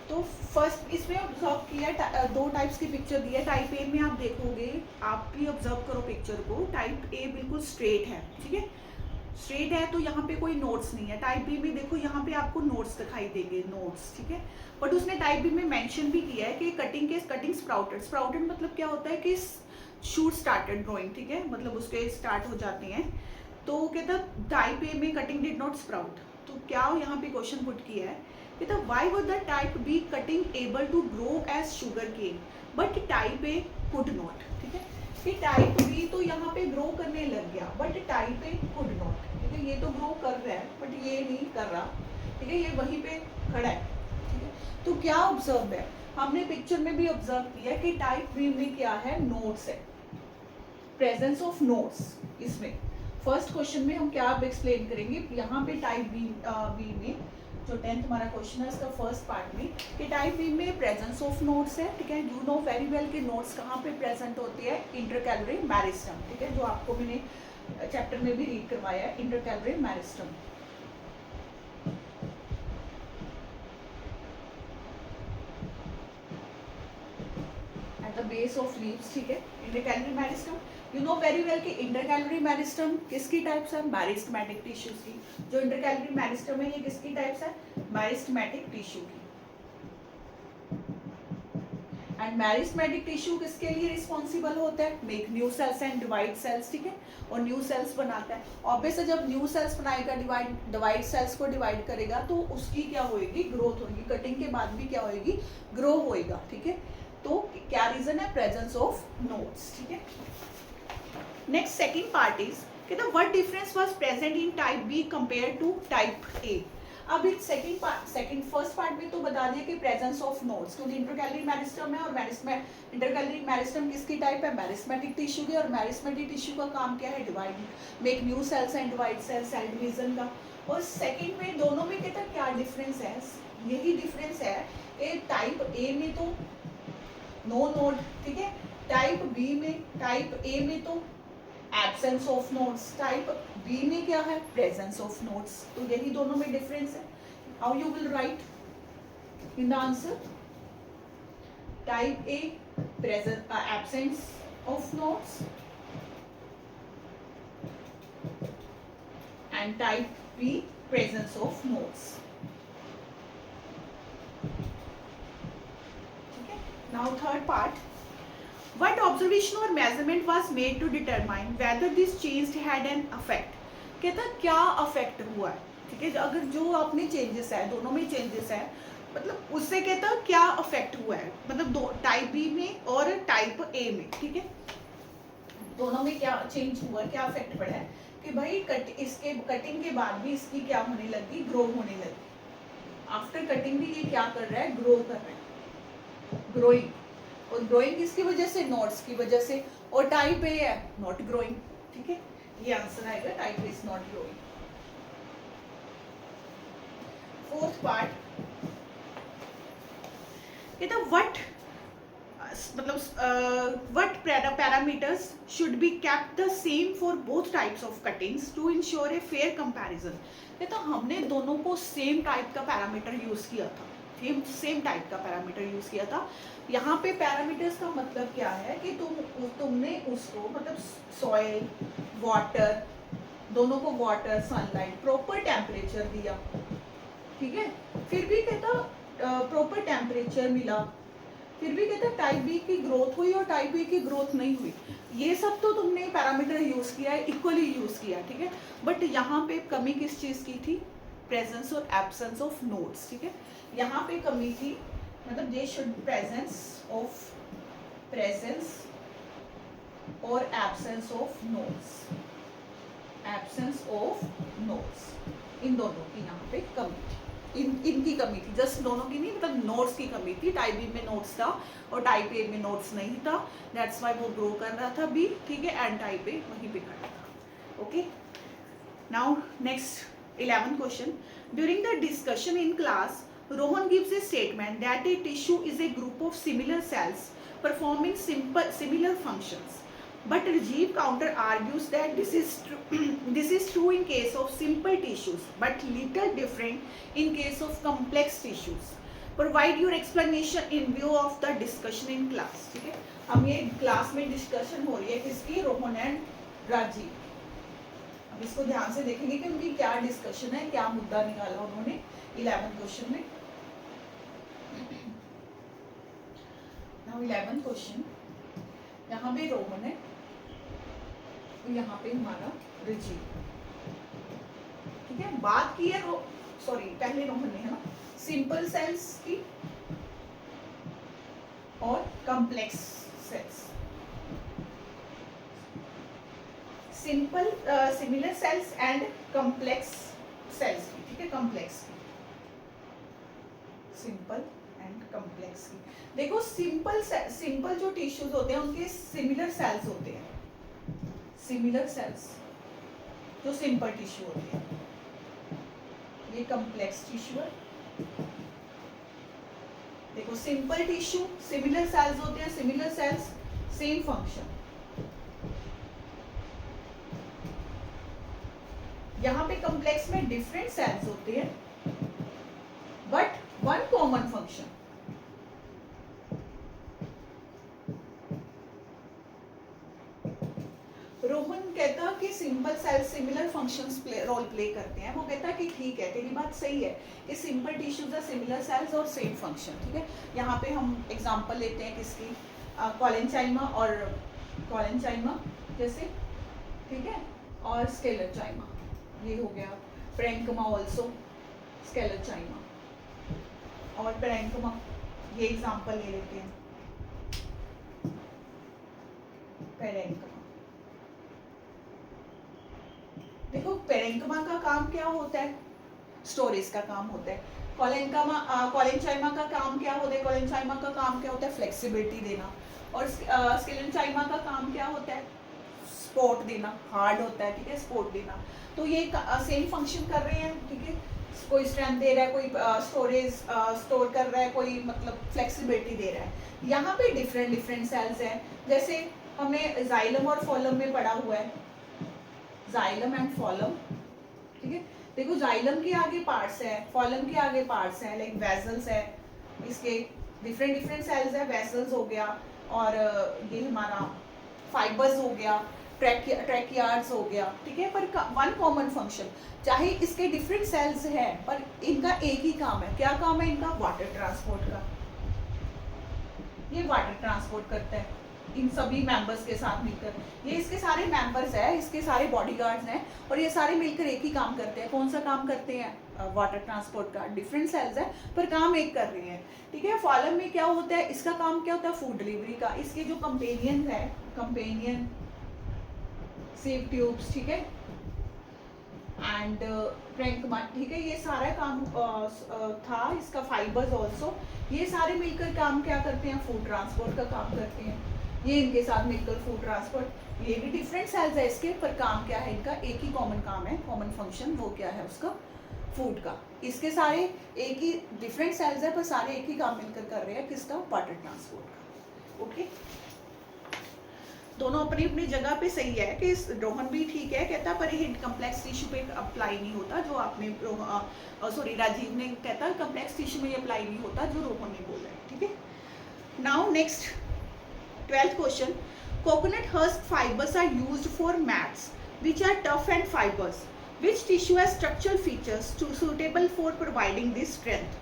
तो first इसमें observe किया, दो टाइप्स की पिक्चर दी है। टाइप ए में आप देखोगे, आप भी ऑब्जर्व करो पिक्चर को, टाइप ए बिल्कुल स्ट्रेट है, ठीक है, स्ट्रेट है तो यहाँ पे कोई नोट्स नहीं है। टाइप बी में देखो यहाँ पे आपको नोट्स दिखाई देंगे, नोट्स, ठीक है। बट उसने टाइप बी में मेंशन भी किया है कि कटिंग स्प्राउटेड, स्प्राउटेड मतलब क्या होता है कि शूट स्टार्टेड ग्रोइंग, ठीक है, मतलब उसके स्टार्ट हो जाते हैं। तो कहता टाइप ए में कटिंग डिड नॉट स्प्राउट, तो क्या यहाँ पे क्वेश्चन पुट किया है, कहता why was the type B cutting able to grow as sugar cane but type A could not, ठीक है, कि टाइप बी तो यहाँ पे ग्रो करने लग गया but type A could not, ठीक है, ये तो ग्रो कर रहा है बट ये नहीं कर रहा, ठीक है, ये वहीं पे खड़ा है, ठीक है। तो क्या ऑब्जर्व है, हमने पिक्चर में भी ऑब्जर्व किया कि टाइप बी में क्या है, नोट्स है, प्रेजेंस ऑफ नोट्स। इसमें फर्स्ट क्वेश्चन में हम क्या अब एक्सप्लेन करेंगे, यहाँ पे टाइप बी में जो 10th हमारा क्वेश्चन है इसका फर्स्ट पार्ट में कि टाइप बी में प्रेजेंस ऑफ नोट्स है, ठीक है। यू नो वेरी वेल कि नोट्स कहाँ पे प्रेजेंट होती है, इंटरकैलरी मेरिस्टम, ठीक है, जो आपको मैंने चैप्टर में भी रीड करवाया है, intercalary meristem. At the base of leaves, ठीक है, intercalary meristem. You know very well कि इंटरकैलरी मेरिस्टम किसकी टाइप्स है, मेरिस्टमैटिक टिश्यूज की। जो इंटरकैलरी मेरिस्टम है ये किसकी टाइप्स है, मेरिस्टमैटिक टिश्यू की। एंड मेरिस्टेमेटिक टिश्यू किसके लिए रिस्पॉन्सिबल होता है? Make new cells and divide cells, ठीक है, और न्यू सेल्स बनाता है। ऑब्वियसली जब न्यू सेल्स बनाएगा, डिवाइड सेल्स को डिवाइड करेगा, तो उसकी क्या होएगी? ग्रोथ होगी। कटिंग के बाद भी क्या होएगी? ग्रो होएगा, ठीक है। तो क्या रीजन है? प्रेजेंस ऑफ नोड्स, ठीक है। नेक्स्ट सेकंड पार्ट इज कि the what difference was present in type B compare to type A. अब इस फर्स्ट पार्ट में तो बता दिया कि प्रेजेंस ऑफ नोड्स, क्योंकि इंटरकैलरी मेरिस्टम है और इंटरकैलरी मेरिस्टम किसकी टाइप है? मेरिस्टेमेटिक टिश्यू की। और मेरिस्टेमेटिक टिश्यू का काम क्या है? Divide, make new cells and divide cells, cell division का। और सेकंड में दोनों में कहता क्या डिफरेंस है? यही डिफरेंस है कि टाइप ए में तो नो नोड, ठीक है, टाइप ए में तो absence of nodes, type B में क्या है? Presence of nodes. तो यही दोनों में डिफरेंस है। How you will write in the answer? Type A presence absence of nodes and type B presence of nodes, ठीक है। Now third part, what observation or measurement was made to determine whether this change had an effect? कहता क्या affect हुआ है, ठीक है। अगर जो आपने चेंजेस है, दोनों में चेंजेस है, मतलब उससे कहता क्या अफेक्ट हुआ है, मतलब दो टाइप बी में और टाइप ए में, ठीक है, दोनों में क्या चेंज हुआ, क्या अफेक्ट पड़ा है कि भाई इसके कटिंग के बाद भी इसकी क्या होने लगी? ग्रो होने लगी। आफ्टर कटिंग भी ये क्या कर रहा है? ग्रो कर रहा है, ग्रोइंग। और ग्रोइंग किसकी वजह से? नोड्स की वजह से। और टाइप ए है नॉट ग्रोइंग, ठीक है, ये आंसर आएगा, type A is not growing. Fourth part कहता व्हाट, मतलब what parameters should be kept the same for both types of cuttings to ensure a fair comparison. कहता हमने दोनों को सेम टाइप का पैरामीटर यूज किया था, सेम टाइप का पैरामीटर यूज किया था। यहाँ पे पैरामीटर्स का मतलब क्या है कि तुमने उसको मतलब सॉइल, वाटर, दोनों को वाटर, सनलाइट, प्रॉपर टेम्परेचर दिया, ठीक है, फिर भी कहता प्रॉपर टेम्परेचर मिला, फिर भी कहता टाइप बी की ग्रोथ हुई और टाइप बी की ग्रोथ नहीं हुई। ये सब तो तुमने पैरामीटर यूज किया है, इक्वली यूज किया, ठीक है। बट यहाँ पे कमी किस चीज की थी? प्रेजेंस और एब्सेंस ऑफ नोड्स, ठीक है। यहाँ पे कमी थी, मतलब दे शुड प्रेजेंस और एब्सेंस ऑफ नोड्स, इन दोनों की यहाँ पे कमी थी, इनकी कमी थी, जस्ट दोनों की नहीं, मतलब नोड्स की कमी थी। टाइप बी में नोड्स था और टाइप ए में नोड्स नहीं था, दैट्स वाई वो ग्रो कर रहा था बी, ठीक है, एंड टाइप ए वहीं पे खड़ा था। Okay, now next 11th question. During the discussion in class, Rohan gives a statement that a tissue is a group of similar cells performing similar functions. But Rajiv counter argues that this is true in case of simple tissues, but little different in case of complex tissues. Provide your explanation in view of the discussion in class. ठीक है, हम ये class में discussion हो रही है किसकी? Rohan and Rajiv. अब इसको ध्यान से देखेंगे कि उनकी क्या डिस्कशन है, क्या मुद्दा निकाला उन्होंने 11th क्वेश्चन में। नाउ 11th क्वेश्चन, यहाँ पे रोहन है, यहाँ पे हमारा रिजी, ठीक है। बात की है सॉरी पहले रोहन ने, है ना, सिंपल सेल्स की और complex cells, simple similar cells and complex cells की, ठीक है, कॉम्प्लेक्स की, सिंपल एंड कॉम्प्लेक्स की। देखो सिंपल जो टिश्यूज होते हैं उनके सिमिलर सेल्स होते हैं, सिमिलर सेल्स जो सिंपल टिश्यू होती है, ये कॉम्प्लेक्स टिश्यू है। देखो सिंपल टिश्यू सिमिलर सेल्स होते हैं, सिमिलर सेल्स सेम फंक्शन, यहाँ पे कॉम्प्लेक्स में डिफरेंट सेल्स होते हैं but one common function. Rohan कहता कि simple cells similar functions role play करते हैं। वो कहता कि ठीक है, तेरी बात सही है कि simple tissues are similar cells और सेम फंक्शन। ठीक है, यहाँ पे हम एग्जांपल लेते हैं किसकी, कॉलेंचाइमा और कॉलेंचाइमा जैसे, ठीक है, और स्केलेंचाइमा, ये हो गया। पैरेंकिमा ऑल्सो स्केलेंचाइमा और पैरेंकिमा, ये एग्जांपल ले लेते हैं। पैरेंकिमा, देखो पैरेंकिमा का काम क्या होता है, स्टोरेज का काम होता है। कॉलेंचाइमा का काम क्या होता है, कॉलेंचाइमा का काम क्या होता है, फ्लेक्सिबिलिटी देना। और स्केलेंचाइमा का काम क्या होता है, सपोर्ट देना, हार्ड होता है, ठीक है, सपोर्ट देना। तो ये सेम फंक्शन कर रहे हैं, ठीक है, कोई स्ट्रेंथ दे रहा है, कोई स्टोरेज स्टोर कर रहा है, कोई मतलब फ्लेक्सिबिलिटी दे रहा है। यहाँ पे डिफरेंट डिफरेंट सेल्स हैं, जैसे हमने जाइलम और फॉलम में पढ़ा हुआ है, जाइलम एंड फॉलम, ठीक है। देखो जाइलम के आगे पार्ट्स है, फॉलम के आगे पार्ट्स हैं, लाइक वेसल्स है, इसके डिफरेंट डिफरेंट सेल्स है। वेसल्स हो गया, और ये हमारा फाइबर्स हो गया, ट्रैकियार्ड्स हो गया, ठीक है। पर वन कॉमन फंक्शन, चाहे इसके डिफरेंट सेल्स हैं पर इनका एक ही काम है। क्या काम है इनका, वाटर ट्रांसपोर्ट का। ये वाटर ट्रांसपोर्ट करता है इन सभी मेंबर्स के साथ मिलकर। ये इसके सारे मेंबर्स है, इसके सारे बॉडीगार्ड्स हैं, और ये सारे मिलकर एक ही काम करते हैं। कौन सा काम करते हैं, वाटर ट्रांसपोर्ट का। डिफरेंट सेल्स है पर काम एक कर रही हैं, ठीक है। फॉलम में क्या होता है, इसका काम क्या होता है, फूड डिलीवरी का। इसके जो कंपेनियन है, कंपेनियन सेव ट्यूब्स, ठीक है, एंड पैरेंकिमा, ठीक है, ये सारा काम था इसका। फाइबर्स ऑल्सो, ये सारे मिलकर काम क्या करते हैं, फूड ट्रांसपोर्ट का काम करते हैं। ये इनके साथ मिलकर फूड ट्रांसपोर्ट, ये भी डिफरेंट सेल्स है इसके, पर काम क्या है इनका, एक ही कॉमन काम है, कॉमन फंक्शन, वो क्या है उसका, फूड का। इसके सारे एक ही डिफरेंट सेल्स है पर सारे एक ही काम मिलकर कर रहे हैं, किसका, वाटर ट्रांसपोर्ट का। ओके, दोनों अपनी अपनी जगह पे सही है कि रोहन भी ठीक है कहता, पर ये कम्प्लेक्स टिश्यू पे अप्लाई नहीं होता जो आपने सॉरी राजीव ने कहता कम्प्लेक्स टिश्यू में ये अप्लाई नहीं होता जो रोहन ने बोला है, ठीक है। Now next 12th question, coconut husk fibers are used for mats which are tough and fibers. Which tissue has structural features suitable for providing this strength?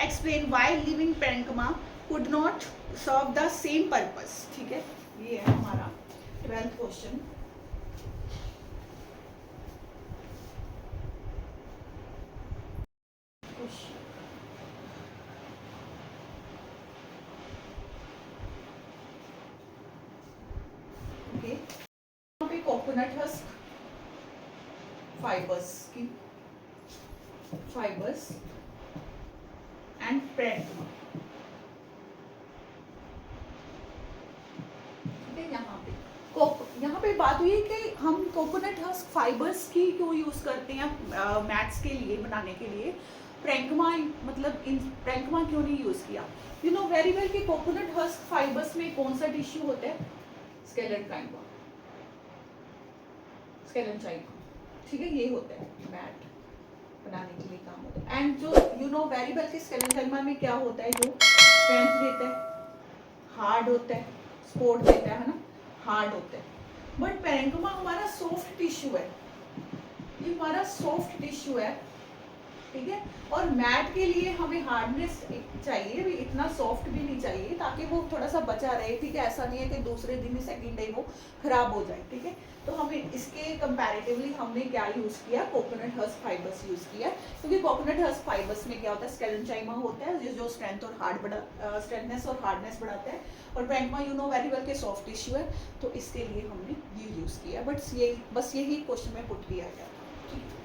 Explain why living parenchyma could not serve the same purpose. ठीक है, ये है हमारा 12th question. Okay, यहाँ पे coconut husk fibres की, fibres and पैरेंकिमा, ठीक है। यहाँ पे बात हुई है कि हम कोकोनट हस्क फाइबर्स की क्यों यूज करते हैं मैट्स के लिए बनाने के लिए, पैरेंकिमा मतलब इन पैरेंकिमा क्यों नहीं यूज किया। यू नो वेरी वेल कि कोकोनट हस्क फाइबर्स में कौन सा टिश्यू होता है, स्केलेंचाइमा, स्केलेंचाइमा, ठीक है, ये होता है मैट बनाने के लिए काम होता है। एंड जो यू नो वेरी वेल कि स्केलेंचाइमा में क्या होता है, जो स्ट्रेंथ देता है, हार्ड होता है, सपोर्ट देता है ना, हार्ड होता है। बट पैरेंकिमा हमारा सॉफ्ट टिश्यू है, ये हमारा सॉफ्ट टिश्यू है, ठीक है। और मैट के लिए हमें हार्डनेस चाहिए भी, इतना सॉफ्ट भी नहीं चाहिए ताकि वो थोड़ा सा बचा रहे, ठीक है। ऐसा नहीं है कि दूसरे दिन ही सेकंड डे वो खराब हो जाए, ठीक है। तो हमें इसके कंपैरेटिवली हमने क्या यूज किया, कोकोनट हस्क फाइबर्स यूज किया, क्योंकि कोकोनट हस्क फाइबर्स में क्या होता है, स्केलेंचाइमा होता है जो स्ट्रेंथ और स्ट्रेंथनेस और हार्डनेस बढ़ाता है, और पैरेंकिमा यू नो वेरी वेल के सॉफ्ट टिश्यू है, तो इसके लिए हमने ये यूज किया। बट ये बस यही क्वेश्चन में पुट किया गया, ठीक है।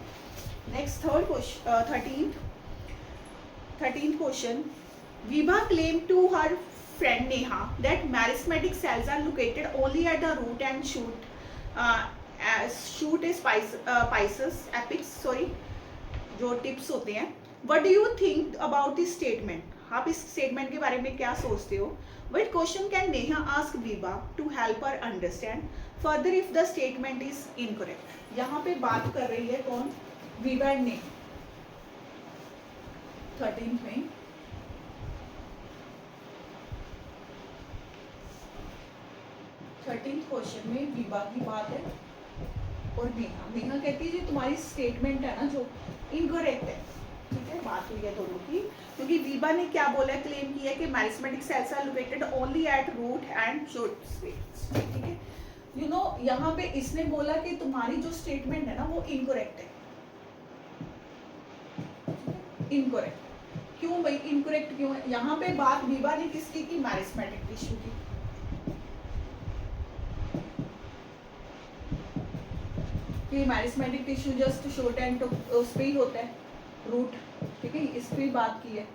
Next, third question, 13th question. Vibha claimed to her friend Neha that meristematic cells are located only at the root and shoot. Shoot is Pisces, apex, sorry, जो tips होते हैं. What do you think about this statement? आप इस statement के बारे में क्या सोचते हो? What question can Neha ask Vibha to help her understand further if the statement is incorrect? यहाँ पे बात कर रही है कौन, वीबा ने 13th में 13 क्वेश्चन में विभा की बात है और नेहा नेहा कहती है जो तुम्हारी स्टेटमेंट है ना जो इनकरेक्ट है, ठीक है, बात हुई है दोनों की, क्योंकि विभा ने क्या बोला, क्लेम किया कि meristematic cells are located only at root and shoot space, ठीक है। यू नो यहाँ पे इसने बोला कि तुम्हारी जो स्टेटमेंट है ना वो इनकरेक्ट है, इनकरेक्ट। क्यों भाई इनकरेक्ट क्यों है? यहाँ पे बात विभा ने किसकी की, मैरिस्मेटिक टिश्यू की। कि meristematic tissue just short and उस पे ही होता है रूट, ठीक है, इस पे बात की है।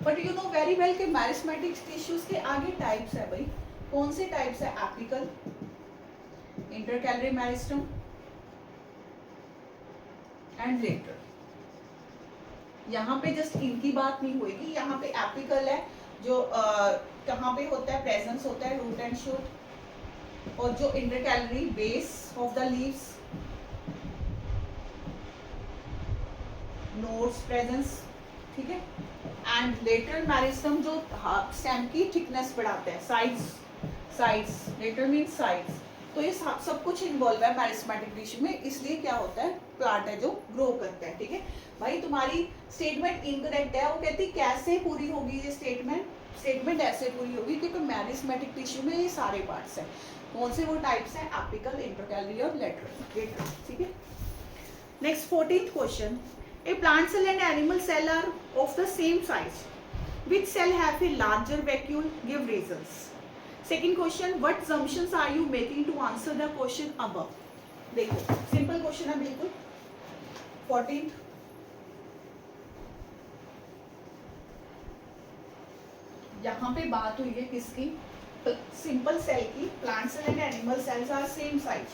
But you know very well कि मैरिस्मेटिक टिश्यूज के आगे टाइप्स है भाई, कौन से टाइप्स है, apical, intercalary meristem and lateral. यहाँ पे जस्ट इनकी बात नहीं होगी, यहाँ पे एपिकल है जो कहाँ पे होता है, प्रेजेंस होता है रूट एंड शूट, और जो intercalary base of the leaves, nodes presence, ठीक है, एंड लेटरल मेरिस्टम जो स्टेम की थिकनेस बढ़ाते हैं, साइड्स, लेटरल मीन साइड्स। तो ये सब कुछ इन्वॉल्व है मैरिस्मेटिक टिश्यू में, इसलिए क्या होता है, प्लांट है जो ग्रो करता है, ठीक है। भाई तुम्हारी स्टेटमेंट इनकरेक्ट है, वो कहती कैसे पूरी होगी ये स्टेटमेंट ऐसे पूरी होगी क्योंकि मैरिस्मेटिक टिश्यू में ये सारे पार्ट्स हैं। कौन से वो टाइप्स हैं, एपिकल, इंटरकैलरी और लेटरल, ठीक है। Next 14th question, a plant cell and animal cell are of the same size, which cell have a larger vacuole, give reasons. Second question, what assumptions are you making to answer the question above? देखो simple question है बिल्कुल। 14th, यहाँ पे बात हुई है किसकी, simple cell की, plant cell and animal cells are same size.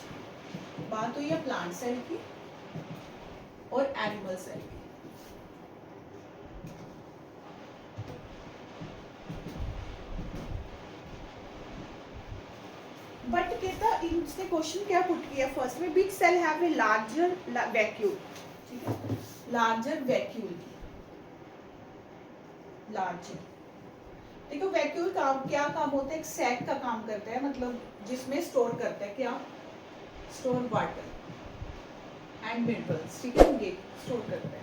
बात हुई है प्लांट सेल की और एनिमल सेल की। बट कहता इसने क्वेश्चन क्या पुट किया फर्स्ट में, big cell have a larger vacuole, ठीक है, लार्जर वैक्यूल, लार्जर। देखो वैक्यूल काम क्या काम होता है, एक सैक का काम करता है, मतलब जिसमें स्टोर करता है क्या, स्टोर वाटर एंड मिनरल्स, ठीक है, ये स्टोर करता है।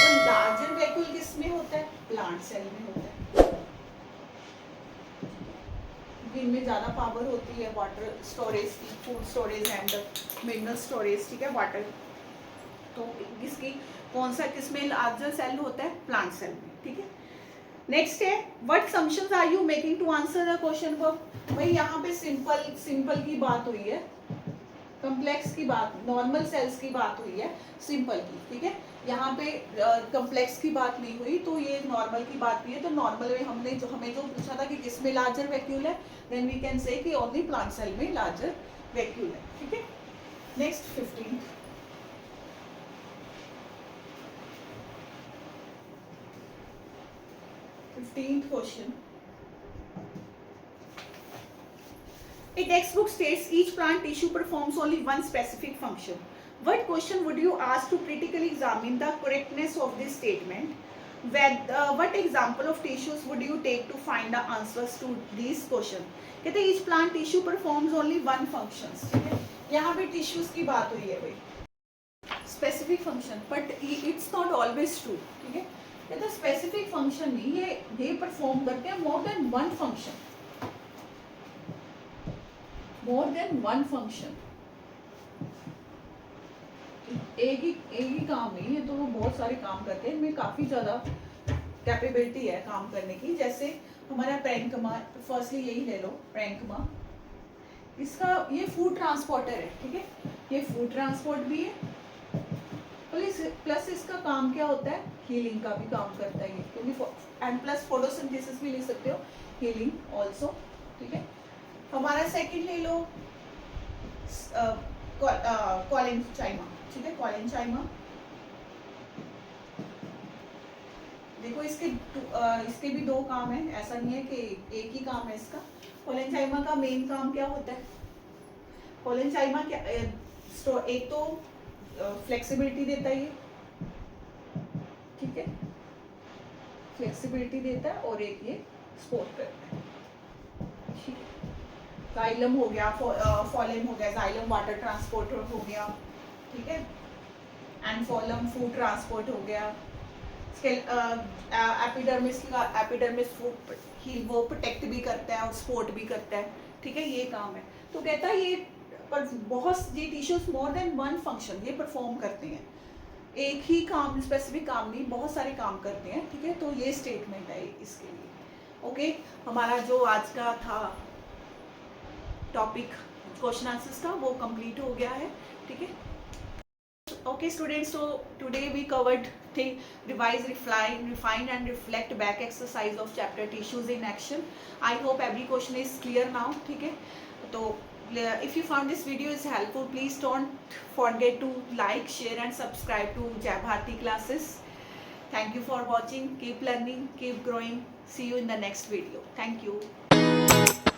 और लार्जर वैक्यूल किसमें होता है, प्लांट सेल में होता है, इनमें ज्यादा पावर होती है वाटर स्टोरेज की, food storage and mineral storage, ठीक है, वाटर। तो इसकी कौन सा किसमें लार्जर सेल होता है, प्लांट सेल में, ठीक है। नेक्स्ट है, what assumptions are you making to answer the question work. भाई यहाँ पे सिंपल की बात हुई है, कम्प्लेक्स की बात, नॉर्मल सेल्स की बात हुई है, सिंपल की, ठीक है। यहाँ पे कम्प्लेक्स की बात नहीं हुई, तो ये नॉर्मल की बात हुई है। तो नॉर्मल में हमें जो पूछा था कि किसमें लार्जर वैक्यूल है, देन वी कैन से कि ओनली प्लांट सेल में लार्जर वैक्यूल है, ठीक है। Next 15th question, a textbook states each plant tissue performs only one specific function. What question would you ask to critically examine the correctness of this statement? What example of tissues would you take to find the answers to these questions? कहते हैं each plant tissue performs only one function, ठीक है। यहाँ पे tissues की बात हुई है भाई, specific function, but it's not always true, ठीक है। कहते हैं specific function नहीं, ये perform करते हैं more than one function, more than one function. एक ही काम नहीं है, तो वो बहुत सारे काम करते हैं, इनमें काफी ज्यादा कैपेबिलिटी है काम करने की। जैसे हमारा पैरेन्किमा, फर्स्टली यही ले लो पैरेन्किमा, इसका ये फूड ट्रांसपोर्टर है, ठीक है, ये फूड ट्रांसपोर्ट भी है, प्लस इसका काम क्या होता है, हीलिंग का भी काम करता है ये, क्योंकि एंड प्लस फोटोसिंथेसिस भी ले सकते हो, हीलिंग ऑल्सो, ठीक है। हमारा सेकंड ले लो कॉलेनचाइमा, ठीक है, कॉलेनचाइमा। देखो इसके भी दो काम है, ऐसा नहीं है कि एक ही काम है इसका। कॉलेनचाइमा का मेन काम क्या होता है, कॉलेनचाइमा क्या, एक तो फ्लेक्सिबिलिटी देता है ये, ठीक है, फ्लेक्सिबिलिटी देता है, और एक ये सपोर्ट करता है, ठीक है। जाइलम हो गया, फॉलेम हो गया, जाइलम वाटर ट्रांसपोर्टर हो गया, ठीक है, एंफोलम फूड ट्रांसपोर्ट हो गया, एपिडर्मिस का एपिडर्मिस वो प्रोटेक्ट भी करता है और सपोर्ट भी करता है, ठीक है, ये काम है। तो कहता है ये पर बहुत ये tissues more than one function ये परफॉर्म करते हैं, एक ही काम स्पेसिफिक काम नहीं, बहुत सारे काम करते हैं, ठीक है। तो ये स्टेटमेंट है इसके लिए। ओके, हमारा जो आज का था टॉपिक क्वेश्चन आंसर्स का वो कंप्लीट हो गया है, ठीक है। Okay students, so today we covered the revise, refine and reflect back exercise of chapter tissues in action. I hope every question is clear now, ठीक है। तो if you found this video is helpful, please don't forget to like, share and subscribe to Jai Bharti classes. Thank you for watching. Keep learning, keep growing. See you in the next video. Thank you.